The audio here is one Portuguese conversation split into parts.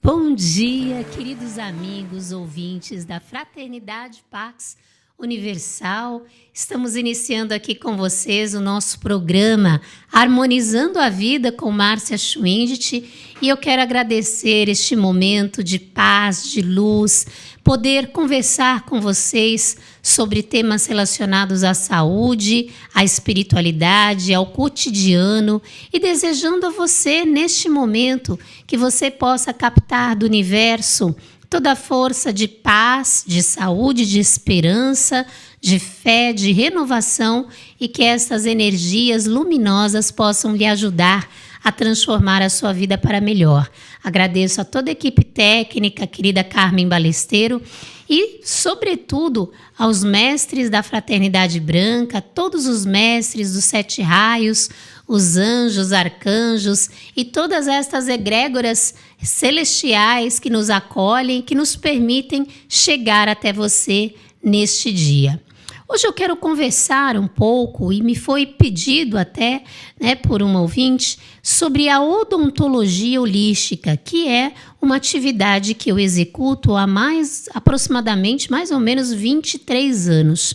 Bom dia, queridos amigos, ouvintes da Fraternidade Pax Universal. Estamos iniciando aqui com vocês o nosso programa Harmonizando a Vida com Márcia Schwindt, e eu quero agradecer este momento de paz, de luz, poder conversar com vocês sobre temas relacionados à saúde, à espiritualidade, ao cotidiano, e desejando a você, neste momento, que você possa captar do universo toda a força de paz, de saúde, de esperança, de fé, de renovação, e que essas energias luminosas possam lhe ajudar a transformar a sua vida para melhor. Agradeço a toda a equipe técnica, a querida Carmen Balesteiro, e, sobretudo, aos mestres da Fraternidade Branca, todos os mestres dos 7 raios, os anjos, arcanjos e todas estas egrégoras celestiais que nos acolhem, que nos permitem chegar até você neste dia. Hoje eu quero conversar um pouco, e me foi pedido até por um ouvinte, sobre a odontologia holística, que é uma atividade que eu executo há aproximadamente mais ou menos 23 anos.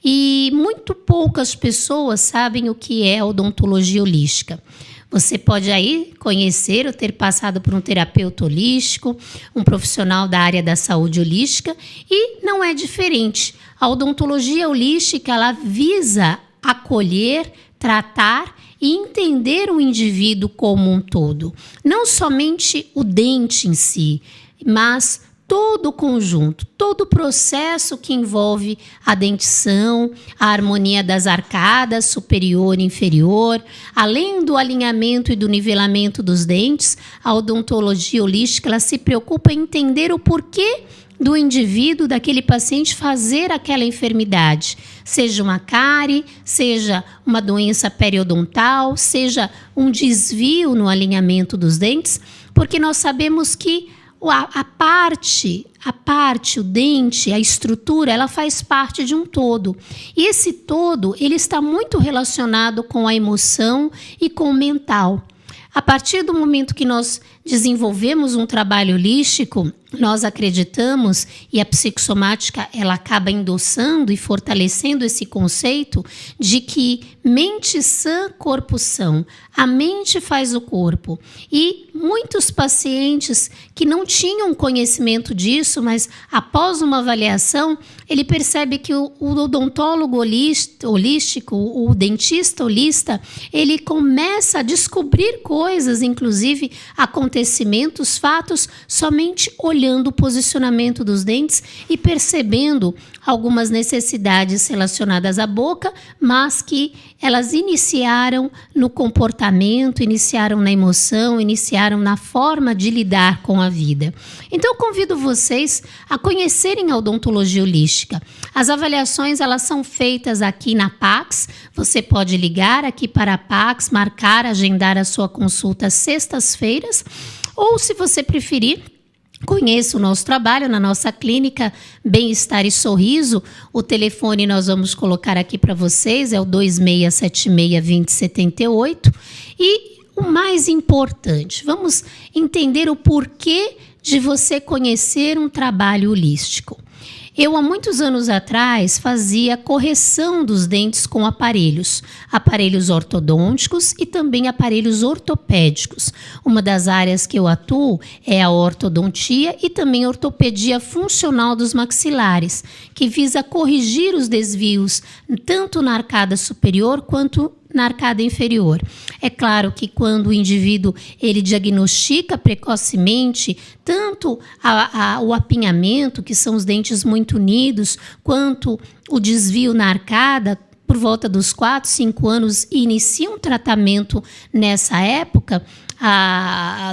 E muito poucas pessoas sabem o que é odontologia holística. Você pode aí conhecer ou ter passado por um terapeuta holístico, um profissional da área da saúde holística, e não é diferente. A odontologia holística, ela visa acolher, tratar e entender o indivíduo como um todo. Não somente o dente em si, mas todo o conjunto, todo o processo que envolve a dentição, a harmonia das arcadas superior e inferior, além do alinhamento e do nivelamento dos dentes. A odontologia holística, ela se preocupa em entender o porquê do indivíduo, daquele paciente, fazer aquela enfermidade, seja uma cárie, seja uma doença periodontal, seja um desvio no alinhamento dos dentes, porque nós sabemos que a parte, o dente, a estrutura, ela faz parte de um todo. E esse todo, ele está muito relacionado com a emoção e com o mental. A partir do momento que nós desenvolvemos um trabalho holístico, nós acreditamos, e a psicossomática ela acaba endossando e fortalecendo esse conceito de que mente sã, corpo são. A mente faz o corpo. E muitos pacientes que não tinham conhecimento disso, mas após uma avaliação, ele percebe que o odontólogo holístico, o dentista holista, ele começa a descobrir coisas, inclusive acontecimentos, fatos, somente olhando o posicionamento dos dentes e percebendo algumas necessidades relacionadas à boca, mas que elas iniciaram no comportamento, iniciaram na emoção, iniciaram na forma de lidar com a vida. Então, eu convido vocês a conhecerem a odontologia holística. As avaliações, elas são feitas aqui na Pax. Você pode ligar aqui para a Pax, marcar, agendar a sua consulta às sextas-feiras, ou, se você preferir, conheça o nosso trabalho na nossa clínica Bem-Estar e Sorriso. O telefone nós vamos colocar aqui para vocês, é o 2676-2078. E o mais importante, vamos entender o porquê de você conhecer um trabalho holístico. Eu, há muitos anos atrás, fazia correção dos dentes com aparelhos ortodônticos e também aparelhos ortopédicos. Uma das áreas que eu atuo é a ortodontia e também ortopedia funcional dos maxilares, que visa corrigir os desvios tanto na arcada superior quanto na arcada inferior. É claro que quando o indivíduo ele diagnostica precocemente tanto o apinhamento, que são os dentes muito unidos, quanto o desvio na arcada, por volta dos 4, 5 anos, e inicia um tratamento nessa época,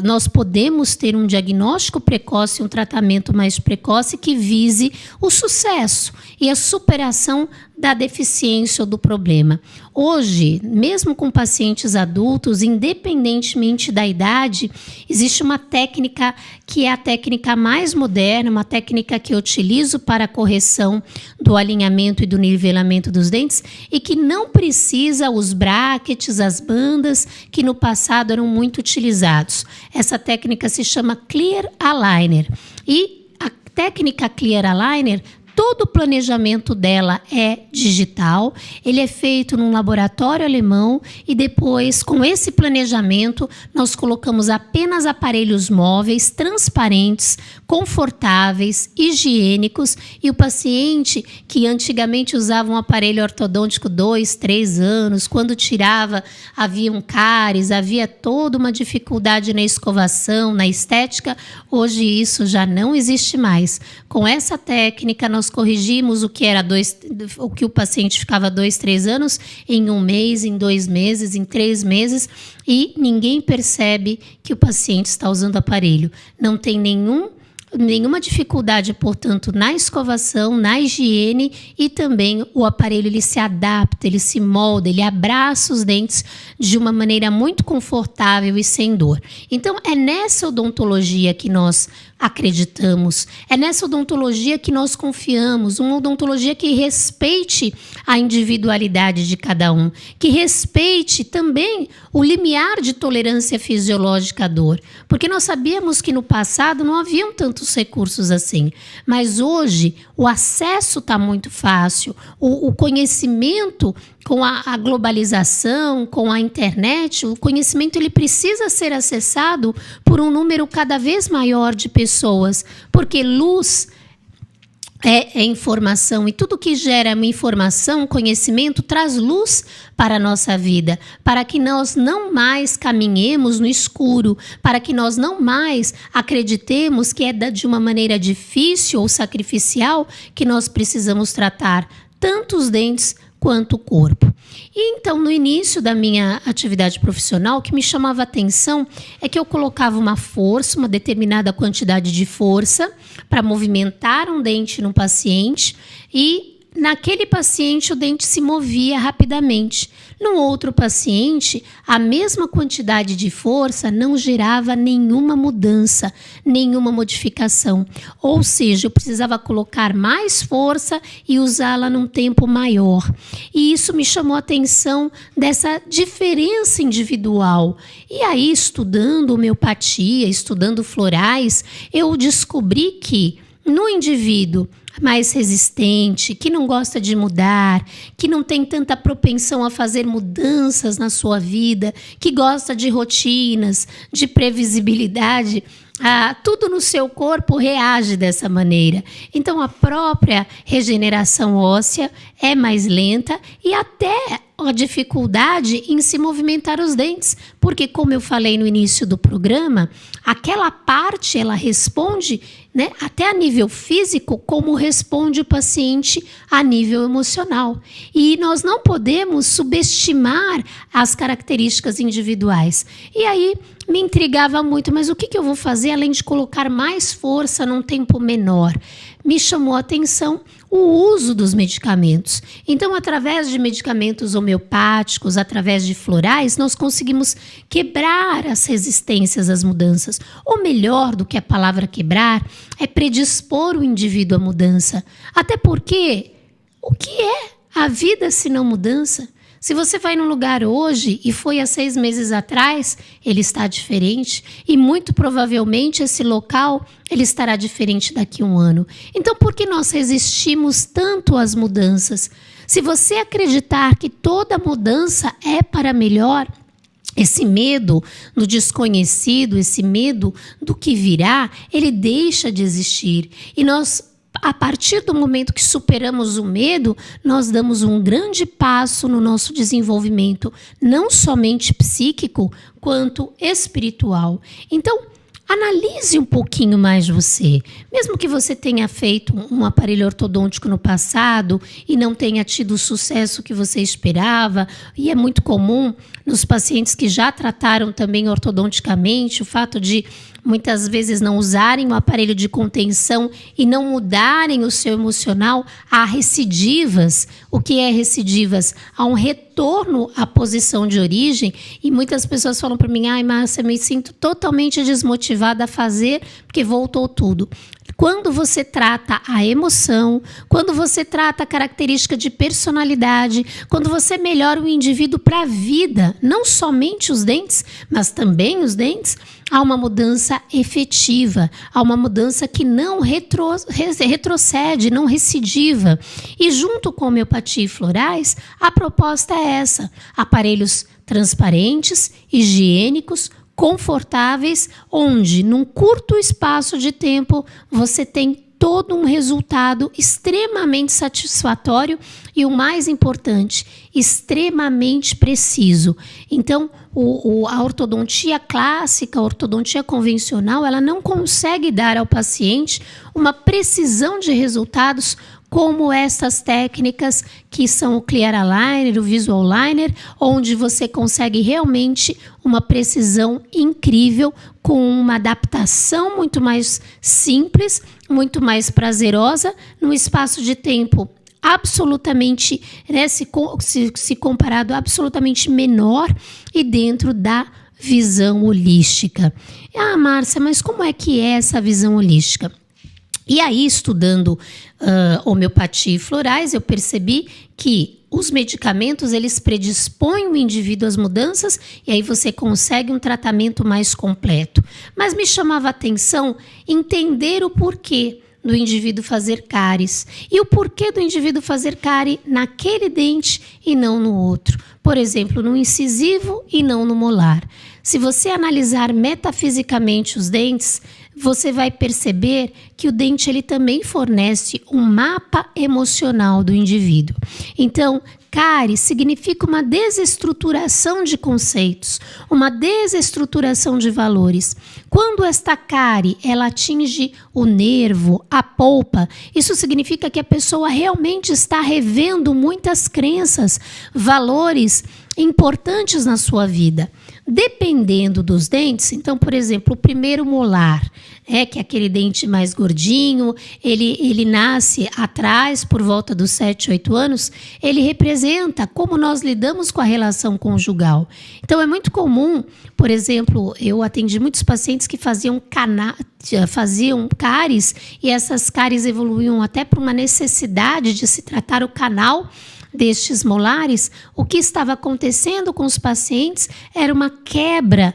nós podemos ter um diagnóstico precoce, um tratamento mais precoce que vise o sucesso e a superação da deficiência ou do problema. Hoje, mesmo com pacientes adultos, independentemente da idade, existe uma técnica que é a técnica mais moderna, uma técnica que eu utilizo para a correção do alinhamento e do nivelamento dos dentes e que não precisa os brackets, as bandas, que no passado eram muito utilizados. Essa técnica se chama Clear Aligner. E a técnica Clear Aligner, todo o planejamento dela é digital, ele é feito num laboratório alemão e depois, com esse planejamento, nós colocamos apenas aparelhos móveis, transparentes, confortáveis, higiênicos e o paciente que antigamente usava um aparelho ortodôntico 2, 3 anos, quando tirava havia um cáries, havia toda uma dificuldade na escovação, na estética, hoje isso já não existe mais. Com essa técnica, nós corrigimos o que o paciente ficava 2, 3 anos em 1 mês, em 2 meses, em 3 meses e ninguém percebe que o paciente está usando aparelho. Não tem nenhuma dificuldade, portanto, na escovação, na higiene e também o aparelho ele se adapta, ele se molda, ele abraça os dentes de uma maneira muito confortável e sem dor. Então, é nessa odontologia que nós acreditamos, é nessa odontologia que nós confiamos, uma odontologia que respeite a individualidade de cada um, que respeite também o limiar de tolerância fisiológica à dor, porque nós sabíamos que no passado não haviam tantos recursos assim, mas hoje o acesso está muito fácil, o conhecimento com a globalização, com a internet, o conhecimento ele precisa ser acessado por um número cada vez maior de pessoas, porque luz é informação e tudo que gera uma informação, conhecimento, traz luz para a nossa vida, para que nós não mais caminhemos no escuro, para que nós não mais acreditemos que é de uma maneira difícil ou sacrificial que nós precisamos tratar tanto os dentes quanto o corpo. E então, no início da minha atividade profissional, o que me chamava a atenção é que eu colocava uma força, uma determinada quantidade de força para movimentar um dente no paciente e naquele paciente o dente se movia rapidamente. No outro paciente, a mesma quantidade de força não gerava nenhuma mudança, nenhuma modificação. Ou seja, eu precisava colocar mais força e usá-la num tempo maior. E isso me chamou a atenção dessa diferença individual. E aí, estudando homeopatia, estudando florais, eu descobri que no indivíduo mais resistente, que não gosta de mudar, que não tem tanta propensão a fazer mudanças na sua vida, que gosta de rotinas, de previsibilidade, tudo no seu corpo reage dessa maneira. Então, a própria regeneração óssea é mais lenta e até a dificuldade em se movimentar os dentes, porque, como eu falei no início do programa, aquela parte ela responde, né, até a nível físico, como responde o paciente a nível emocional. E nós não podemos subestimar as características individuais. E aí me intrigava muito, mas o que eu vou fazer além de colocar mais força num tempo menor? Me chamou a atenção o uso dos medicamentos. Então, através de medicamentos homeopáticos, através de florais, nós conseguimos quebrar as resistências às mudanças. Ou melhor do que a palavra quebrar, é predispor o indivíduo à mudança. Até porque, o que é a vida se não mudança? Se você vai num lugar hoje e foi há 6 meses atrás, ele está diferente e muito provavelmente esse local ele estará diferente daqui a 1 ano. Então, por que nós resistimos tanto às mudanças? Se você acreditar que toda mudança é para melhor, esse medo do desconhecido, esse medo do que virá, ele deixa de existir. E nós, a partir do momento que superamos o medo, nós damos um grande passo no nosso desenvolvimento, não somente psíquico, quanto espiritual. Então, analise um pouquinho mais você. Mesmo que você tenha feito um aparelho ortodôntico no passado e não tenha tido o sucesso que você esperava, e é muito comum nos pacientes que já trataram também ortodonticamente, o fato de muitas vezes não usarem o aparelho de contenção e não mudarem o seu emocional, há recidivas. O que é recidivas? Há um retorno à posição de origem, e muitas pessoas falam para mim: ai, Márcia, me sinto totalmente desmotivada a fazer porque voltou tudo. Quando você trata a emoção, quando você trata a característica de personalidade, quando você melhora o indivíduo para a vida, não somente os dentes, mas também os dentes, há uma mudança efetiva, há uma mudança que não retrocede, não recidiva. E junto com a homeopatia e florais, a proposta é essa: aparelhos transparentes, higiênicos, confortáveis, onde num curto espaço de tempo você tem todo um resultado extremamente satisfatório e, o mais importante, extremamente preciso. Então, a ortodontia clássica, a ortodontia convencional, ela não consegue dar ao paciente uma precisão de resultados como essas técnicas que são o Clear Aligner, o Visual Aligner, onde você consegue realmente uma precisão incrível, com uma adaptação muito mais simples, muito mais prazerosa, num espaço de tempo absolutamente, se comparado, absolutamente menor, e dentro da visão holística. Ah, Márcia, mas como é que é essa visão holística? E aí, estudando homeopatia e florais, eu percebi que os medicamentos, eles predispõem o indivíduo às mudanças, e aí você consegue um tratamento mais completo. Mas me chamava a atenção entender o porquê do indivíduo fazer cáries, e o porquê do indivíduo fazer cárie naquele dente e não no outro. Por exemplo, no incisivo e não no molar. Se você analisar metafisicamente os dentes, você vai perceber que o dente, ele também fornece um mapa emocional do indivíduo. Então, cárie significa uma desestruturação de conceitos, uma desestruturação de valores. Quando esta cárie, ela atinge o nervo, a polpa, isso significa que a pessoa realmente está revendo muitas crenças, valores importantes na sua vida. Dependendo dos dentes, então, por exemplo, o primeiro molar, que é aquele dente mais gordinho, ele nasce atrás, por volta dos 7, 8 anos, ele representa como nós lidamos com a relação conjugal. Então, é muito comum, por exemplo, eu atendi muitos pacientes que faziam cáries, e essas cáries evoluíam até para uma necessidade de se tratar o canal destes molares. O que estava acontecendo com os pacientes era uma quebra,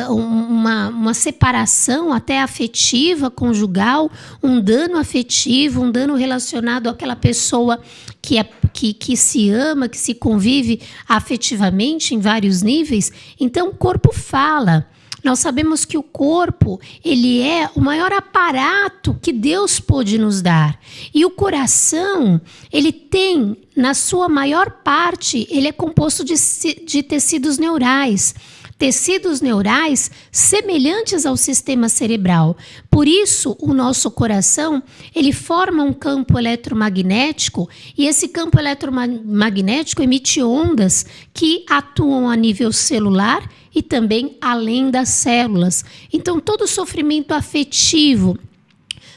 uma separação até afetiva, conjugal, um dano afetivo, um dano relacionado àquela pessoa que se ama, que se convive afetivamente em vários níveis. Então, o corpo fala. Nós sabemos que o corpo, ele é o maior aparato que Deus pôde nos dar. E o coração, ele tem, na sua maior parte, ele é composto de tecidos neurais. Tecidos neurais semelhantes ao sistema cerebral. Por isso, o nosso coração, ele forma um campo eletromagnético, e esse campo eletromagnético emite ondas que atuam a nível celular e também além das células. Então, todo sofrimento afetivo,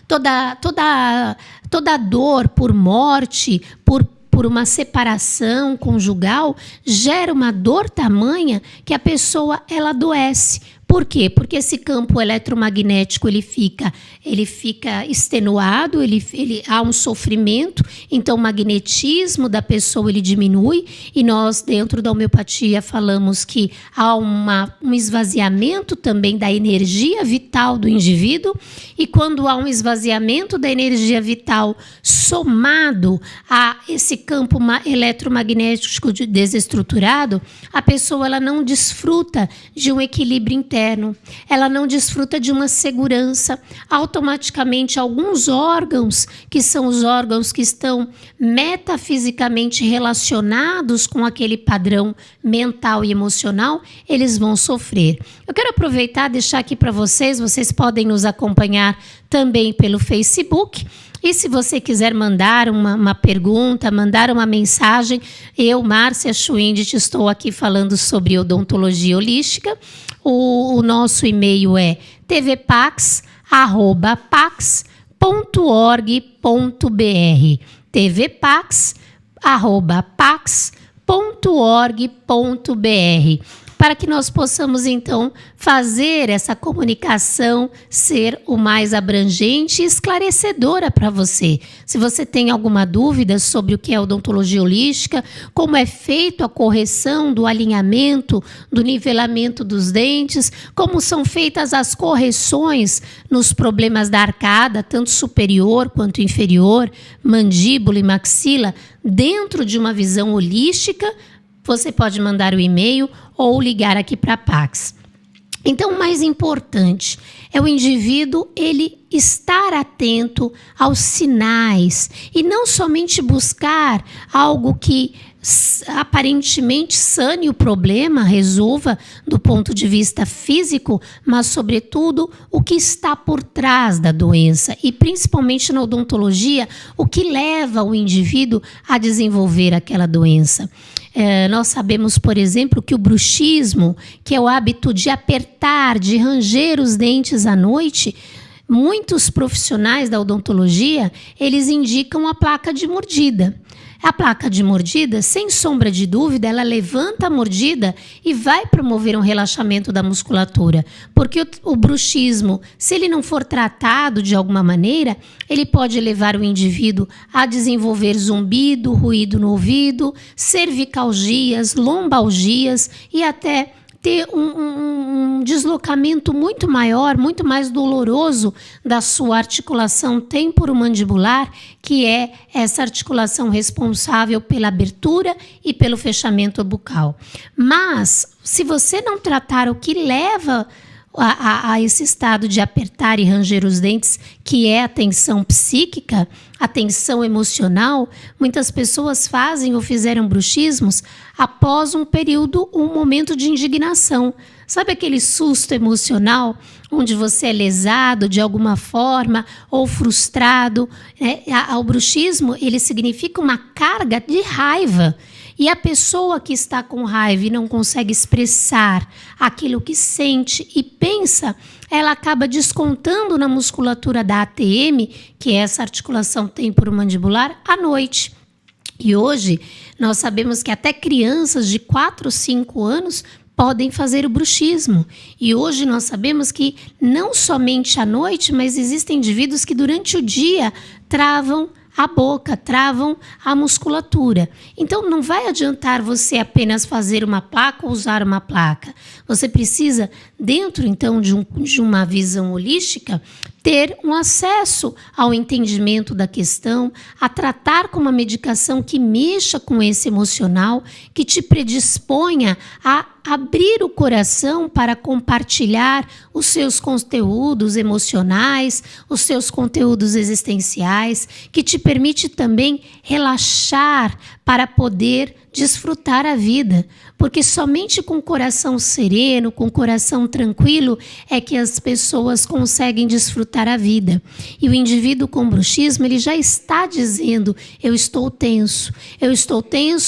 toda dor por morte, por uma separação conjugal, gera uma dor tamanha que a pessoa, ela adoece. Por quê? Porque esse campo eletromagnético, ele fica extenuado, há um sofrimento, então o magnetismo da pessoa, ele diminui, e nós, dentro da homeopatia, falamos que há um esvaziamento também da energia vital do indivíduo, e quando há um esvaziamento da energia vital somado a esse campo eletromagnético desestruturado, a pessoa, ela não desfruta de um equilíbrio interno, ela não desfruta de uma segurança. Automaticamente, alguns órgãos, que são os órgãos que estão metafisicamente relacionados com aquele padrão mental e emocional, eles vão sofrer. Eu quero aproveitar e deixar aqui para vocês podem nos acompanhar também pelo Facebook. E se você quiser mandar uma pergunta, mandar uma mensagem, eu, Márcia Schwindt, estou aqui falando sobre odontologia holística. O nosso e-mail é tvpax@pax.org.br, tvpax@pax.org.br, para que nós possamos, então, fazer essa comunicação ser o mais abrangente e esclarecedora para você. Se você tem alguma dúvida sobre o que é odontologia holística, como é feito a correção do alinhamento, do nivelamento dos dentes, como são feitas as correções nos problemas da arcada, tanto superior quanto inferior, mandíbula e maxila, dentro de uma visão holística, você pode mandar o e-mail ou ligar aqui para a Pax. Então, o mais importante é o indivíduo ele estar atento aos sinais e não somente buscar algo que aparentemente sane o problema, resolva do ponto de vista físico, mas, sobretudo, o que está por trás da doença e, principalmente na odontologia, o que leva o indivíduo a desenvolver aquela doença. Nós sabemos, por exemplo, que o bruxismo, que é o hábito de apertar, de ranger os dentes à noite, muitos profissionais da odontologia, eles indicam a placa de mordida. A placa de mordida, sem sombra de dúvida, ela levanta a mordida e vai promover um relaxamento da musculatura. Porque o bruxismo, se ele não for tratado de alguma maneira, ele pode levar o indivíduo a desenvolver zumbido, ruído no ouvido, cervicalgias, lombalgias e até ter um deslocamento muito maior, muito mais doloroso da sua articulação temporomandibular, que é essa articulação responsável pela abertura e pelo fechamento bucal. Mas, se você não tratar o que leva a esse estado de apertar e ranger os dentes, que é a tensão psíquica, a tensão emocional, muitas pessoas fazem ou fizeram bruxismos após um momento de indignação. Sabe aquele susto emocional onde você é lesado de alguma forma ou frustrado? O bruxismo, ele significa uma carga de raiva. E a pessoa que está com raiva e não consegue expressar aquilo que sente e pensa, ela acaba descontando na musculatura da ATM, que é essa articulação temporomandibular, à noite. E hoje nós sabemos que até crianças de 4, 5 anos podem fazer o bruxismo. E hoje nós sabemos que não somente à noite, mas existem indivíduos que durante o dia travam a boca, travam a musculatura. Então, não vai adiantar você apenas fazer uma placa ou usar uma placa. Você precisa, dentro, então, de uma visão holística, ter um acesso ao entendimento da questão, a tratar com uma medicação que mexa com esse emocional, que te predisponha a abrir o coração para compartilhar os seus conteúdos emocionais, os seus conteúdos existenciais, que te permite também relaxar para poder desfrutar a vida, porque somente com o coração sereno, com o coração tranquilo, é que as pessoas conseguem desfrutar a vida. E o indivíduo com bruxismo, ele já está dizendo, eu estou tenso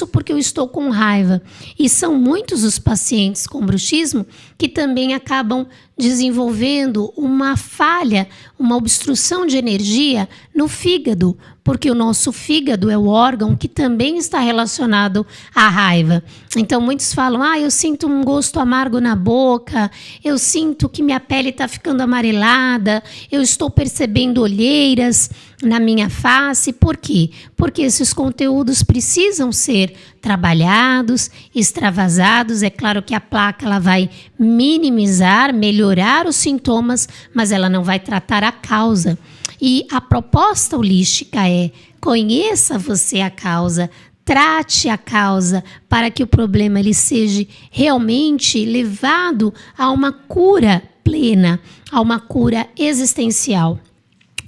porque eu estou com raiva. E são muitos os pacientes com bruxismo que também acabam desenvolvendo uma falha, uma obstrução de energia no fígado, porque o nosso fígado é o órgão que também está relacionado à raiva. Então, muitos falam, eu sinto um gosto amargo na boca, eu sinto que minha pele está ficando amarelada, eu estou percebendo olheiras na minha face. Por quê? Porque esses conteúdos precisam ser trabalhados, extravasados. É claro que a placa ela vai minimizar, melhorar os sintomas, mas ela não vai tratar a causa. E a proposta holística é: conheça você a causa, trate a causa para que o problema ele seja realmente levado a uma cura plena, a uma cura existencial.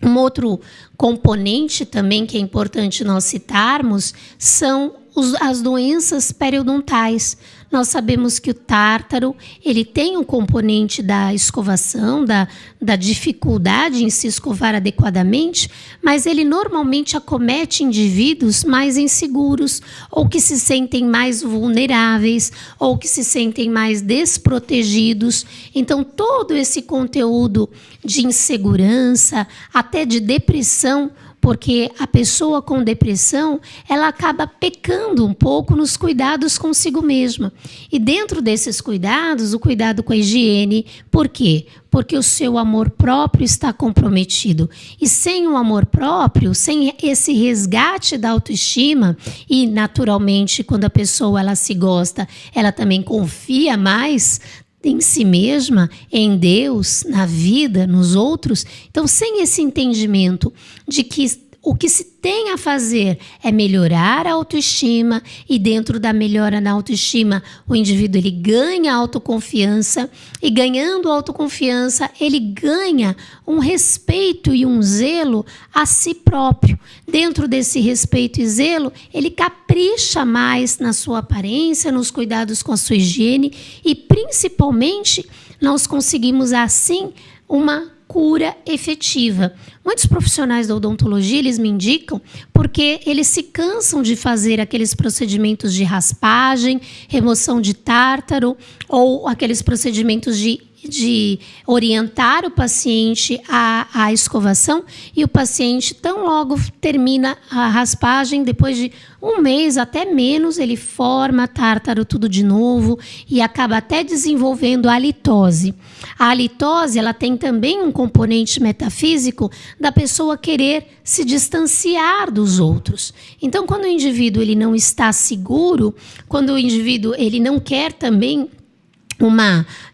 Um outro componente também que é importante nós citarmos são as doenças periodontais. Nós sabemos que o tártaro, ele tem um componente da escovação, da dificuldade em se escovar adequadamente, mas ele normalmente acomete indivíduos mais inseguros, ou que se sentem mais vulneráveis, ou que se sentem mais desprotegidos. Então, todo esse conteúdo de insegurança, até de depressão, porque a pessoa com depressão, ela acaba pecando um pouco nos cuidados consigo mesma. E dentro desses cuidados, o cuidado com a higiene, por quê? Porque o seu amor próprio está comprometido. E sem o amor próprio, sem esse resgate da autoestima, e naturalmente, quando a pessoa ela se gosta, ela também confia mais em si mesma, em Deus, na vida, nos outros. Então, sem esse entendimento de que o que se tem a fazer é melhorar a autoestima, e dentro da melhora na autoestima, o indivíduo ele ganha autoconfiança, e ganhando autoconfiança, ele ganha um respeito e um zelo a si próprio. Dentro desse respeito e zelo, ele capricha mais na sua aparência, nos cuidados com a sua higiene, e principalmente nós conseguimos assim uma cura efetiva. Muitos profissionais da odontologia, eles me indicam porque eles se cansam de fazer aqueles procedimentos de raspagem, remoção de tártaro, ou aqueles procedimentos de orientar o paciente à escovação, e o paciente, tão logo termina a raspagem, depois de um mês, até menos, ele forma tártaro tudo de novo e acaba até desenvolvendo a halitose. A halitose, ela tem também um componente metafísico da pessoa querer se distanciar dos outros. Então, quando o indivíduo ele não está seguro, quando o indivíduo ele não quer também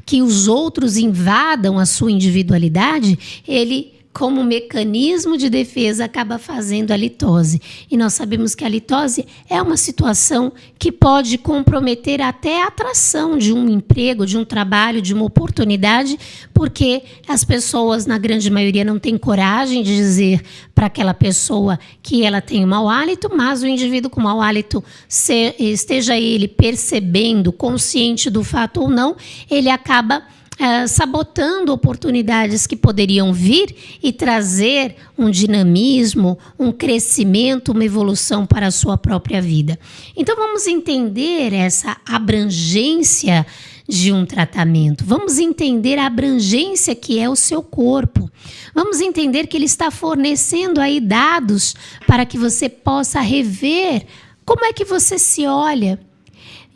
que os outros invadam a sua individualidade, ele, como mecanismo de defesa, acaba fazendo a litose. E nós sabemos que a litose é uma situação que pode comprometer até a atração de um emprego, de um trabalho, de uma oportunidade, porque as pessoas, na grande maioria, não têm coragem de dizer para aquela pessoa que ela tem um mau hálito, mas o indivíduo com mau hálito, esteja ele percebendo, consciente do fato ou não, ele acaba sabotando oportunidades que poderiam vir e trazer um dinamismo, um crescimento, uma evolução para a sua própria vida. Então, vamos entender essa abrangência de um tratamento. Vamos entender a abrangência que é o seu corpo. Vamos entender que ele está fornecendo aí dados para que você possa rever como é que você se olha.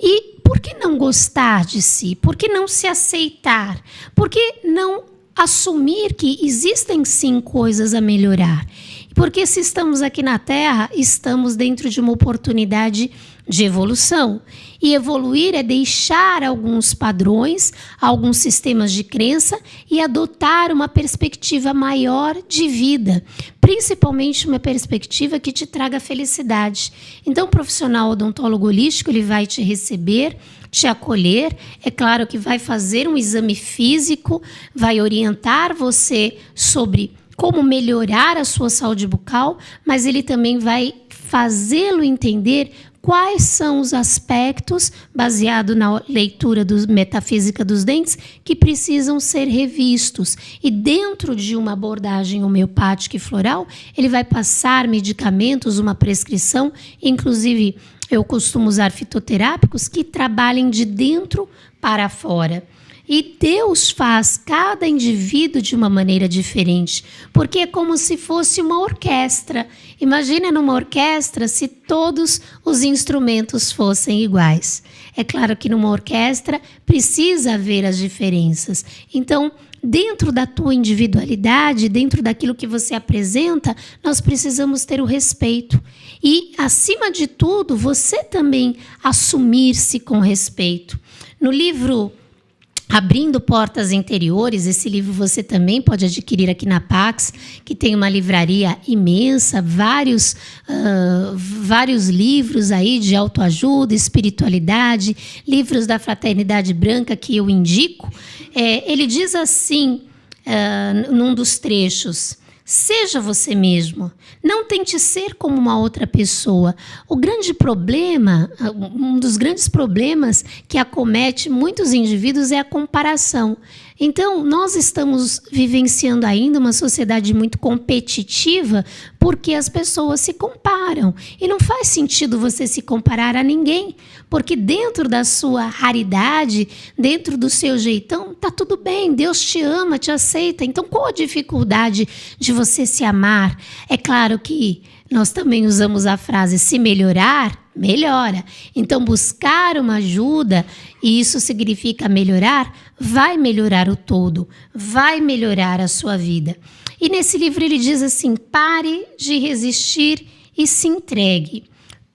E por que não gostar de si? Por que não se aceitar? Por que não assumir que existem sim coisas a melhorar? Porque se estamos aqui na Terra, estamos dentro de uma oportunidade de evolução. E evoluir é deixar alguns padrões, alguns sistemas de crença e adotar uma perspectiva maior de vida, principalmente uma perspectiva que te traga felicidade. Então, o profissional odontólogo holístico, ele vai te receber, te acolher, é claro que vai fazer um exame físico, vai orientar você sobre como melhorar a sua saúde bucal, mas ele também vai fazê-lo entender quais são os aspectos, baseado na leitura metafísica dos dentes, que precisam ser revistos. E dentro de uma abordagem homeopática e floral, ele vai passar medicamentos, uma prescrição, inclusive eu costumo usar fitoterápicos que trabalhem de dentro para fora. E Deus faz cada indivíduo de uma maneira diferente, porque é como se fosse uma orquestra. Imagina numa orquestra se todos os instrumentos fossem iguais. É claro que numa orquestra precisa haver as diferenças. Então, dentro da tua individualidade, dentro daquilo que você apresenta, nós precisamos ter o respeito. E, acima de tudo, você também assumir-se com respeito. No livro Abrindo Portas Interiores, esse livro você também pode adquirir aqui na Pax, que tem uma livraria imensa, vários livros aí de autoajuda, espiritualidade, livros da Fraternidade Branca que eu indico. Ele diz assim, num dos trechos: Seja você mesmo. Não tente ser como uma outra pessoa. O grande problema, um dos grandes problemas que acomete muitos indivíduos é a comparação. Então, nós estamos vivenciando ainda uma sociedade muito competitiva porque as pessoas se comparam. E não faz sentido você se comparar a ninguém, porque dentro da sua raridade, dentro do seu jeitão, tá tudo bem. Deus te ama, te aceita. Então, qual a dificuldade de você se amar? É claro que nós também usamos a frase se melhorar, melhora. Então, buscar uma ajuda, e isso significa melhorar, vai melhorar o todo, vai melhorar a sua vida. E nesse livro ele diz assim: pare de resistir e se entregue.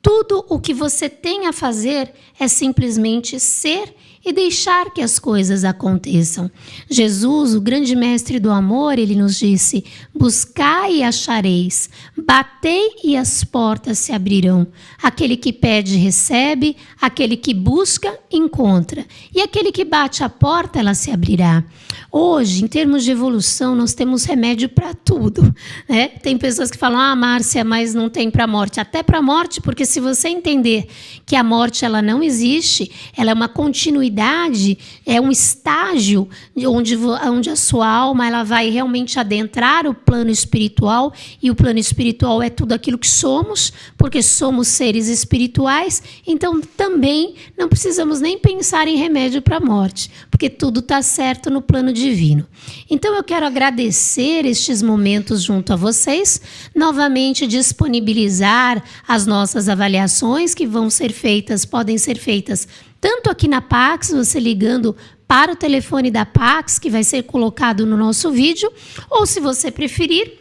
Tudo o que você tem a fazer é simplesmente ser e deixar que as coisas aconteçam. Jesus, o grande mestre do amor, ele nos disse: buscai e achareis, batei e as portas se abrirão. Aquele que pede, recebe, aquele que busca, encontra. E aquele que bate a porta, ela se abrirá. Hoje, em termos de evolução, nós temos remédio para tudo, né? Tem pessoas que falam: Márcia, mas não tem para a morte. Até para a morte, porque se você entender que a morte ela não existe, ela é uma continuidade, é um estágio onde a sua alma ela vai realmente adentrar o plano espiritual, e o plano espiritual é tudo aquilo que somos, porque somos seres espirituais. Então também não precisamos nem pensar em remédio para a morte, porque tudo está certo no plano divino. Então eu quero agradecer estes momentos junto a vocês, novamente disponibilizar as nossas avaliações que vão ser feitas, podem ser feitas tanto aqui na Pax, você ligando para o telefone da Pax, que vai ser colocado no nosso vídeo, ou se você preferir,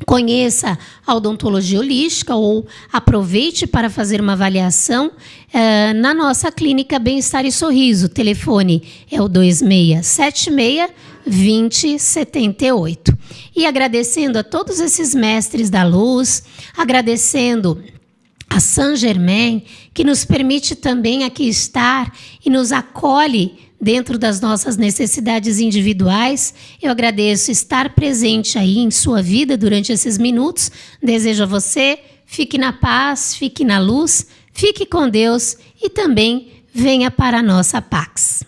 conheça a odontologia holística ou aproveite para fazer uma avaliação na nossa clínica Bem-Estar e Sorriso. O telefone é o 2676-2078. E agradecendo a todos esses mestres da luz, agradecendo a Saint Germain, que nos permite também aqui estar e nos acolhe dentro das nossas necessidades individuais. Eu agradeço estar presente aí em sua vida durante esses minutos. Desejo a você, fique na paz, fique na luz, fique com Deus e também venha para a nossa Pax.